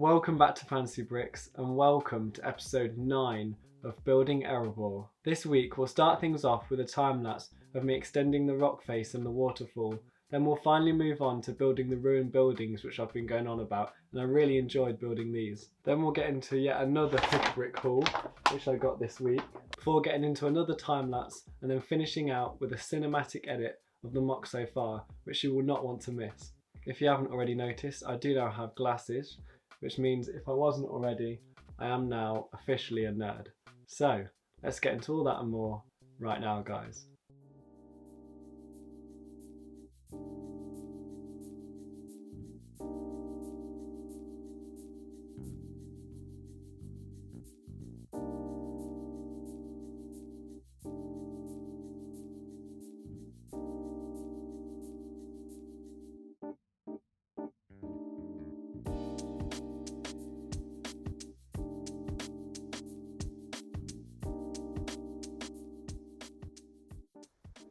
Welcome back to Fantasy Bricks and welcome to episode 9 of Building Erebor. This week we'll start things off with a time-lapse of me extending the rock face and the waterfall. Then we'll finally move on to building the ruined buildings which I've been going on about, and I really enjoyed building these. Then we'll get into yet another pick brick haul which I got this week, before getting into another time-lapse and then finishing out with a cinematic edit of the MOC so far, which you will not want to miss. If you haven't already noticed, I do now have glasses, which means if I wasn't already, I am now officially a nerd. So, let's get into all that and more right now, guys.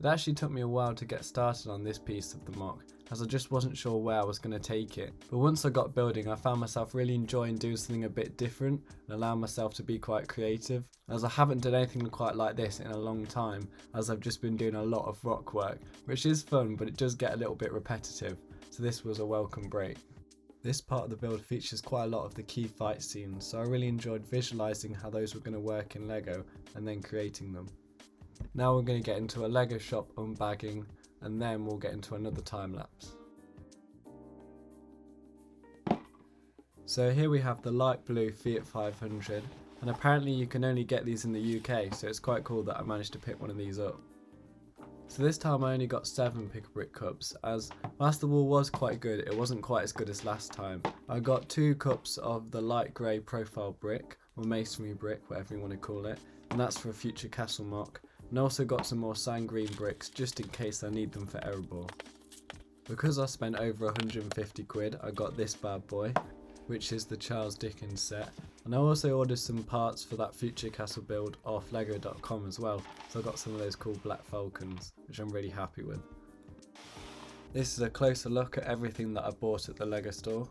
It actually took me a while to get started on this piece of the MOC, as I just wasn't sure where I was going to take it. But once I got building, I found myself really enjoying doing something a bit different and allowing myself to be quite creative, as I haven't done anything quite like this in a long time, as I've just been doing a lot of rock work, which is fun but it does get a little bit repetitive, so this was a welcome break. This part of the build features quite a lot of the key fight scenes, so I really enjoyed visualising how those were going to work in LEGO and then creating them. Now we're going to get into a LEGO shop unbagging, and then we'll get into another time lapse. So here we have the light blue Fiat 500, and apparently you can only get these in the UK, so it's quite cool that I managed to pick one of these up. So this time I only got 7 pick-a-brick cups, as whilst the wool was quite good, it wasn't quite as good as last time. I got 2 cups of the light grey profile brick, or masonry brick, whatever you want to call it, and that's for a future castle MOC. And I also got some more sand green bricks just in case I need them for Erebor. Because I spent over 150 quid, I got this bad boy, which is the Charles Dickens set, and I also ordered some parts for that future castle build off lego.com as well, so I got some of those cool black falcons, which I'm really happy with. This is a closer look at everything that I bought at the LEGO store,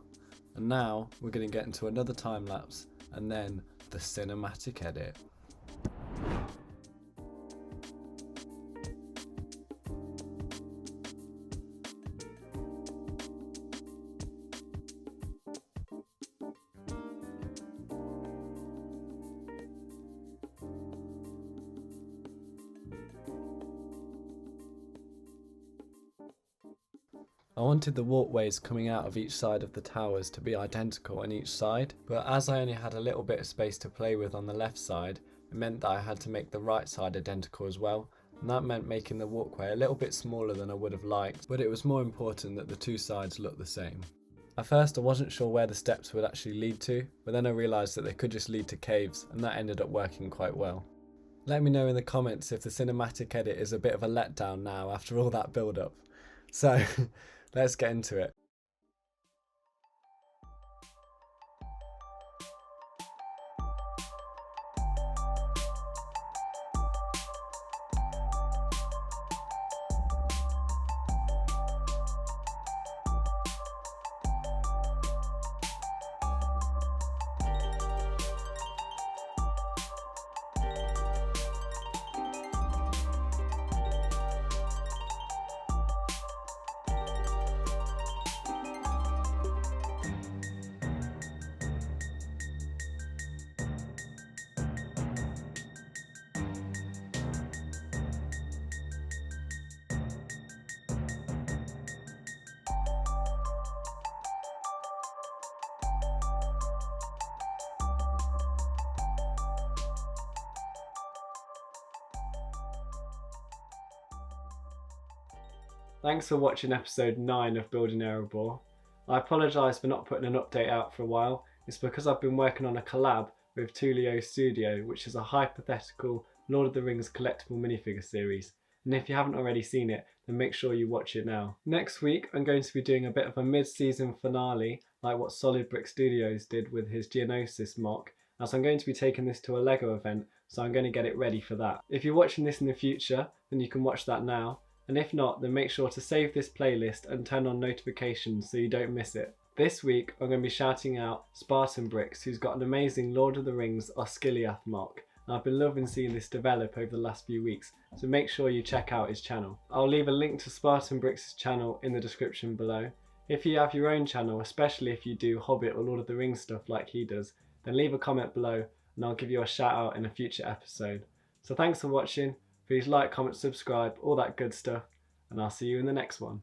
and now we're going to get into another time lapse and then the cinematic edit. I wanted the walkways coming out of each side of the towers to be identical on each side, but as I only had a little bit of space to play with on the left side, it meant that I had to make the right side identical as well, and that meant making the walkway a little bit smaller than I would have liked, but it was more important that the two sides looked the same. At first I wasn't sure where the steps would actually lead to, but then I realised that they could just lead to caves, and that ended up working quite well. Let me know in the comments if the cinematic edit is a bit of a letdown now after all that build up. So, let's get into it. Thanks for watching episode 9 of Building Erebor. I apologise for not putting an update out for a while. It's because I've been working on a collab with Tulio Studio, which is a hypothetical Lord of the Rings collectible minifigure series. And if you haven't already seen it, then make sure you watch it now. Next week, I'm going to be doing a bit of a mid-season finale, like what Solid Brick Studios did with his Geonosis MOC, as I'm going to be taking this to a LEGO event, so I'm going to get it ready for that. If you're watching this in the future, then you can watch that now. And if not, then make sure to save this playlist and turn on notifications so you don't miss it. This week I'm going to be shouting out Spartan Bricks, who's got an amazing Lord of the Rings Osgiliath MOC, and I've been loving seeing this develop over the last few weeks, so make sure you check out his channel. I'll leave a link to Spartan Bricks' channel in the description below. If you have your own channel, especially if you do Hobbit or Lord of the Rings stuff like he does, then leave a comment below and I'll give you a shout out in a future episode. So thanks for watching, please like, comment, subscribe, all that good stuff, and I'll see you in the next one.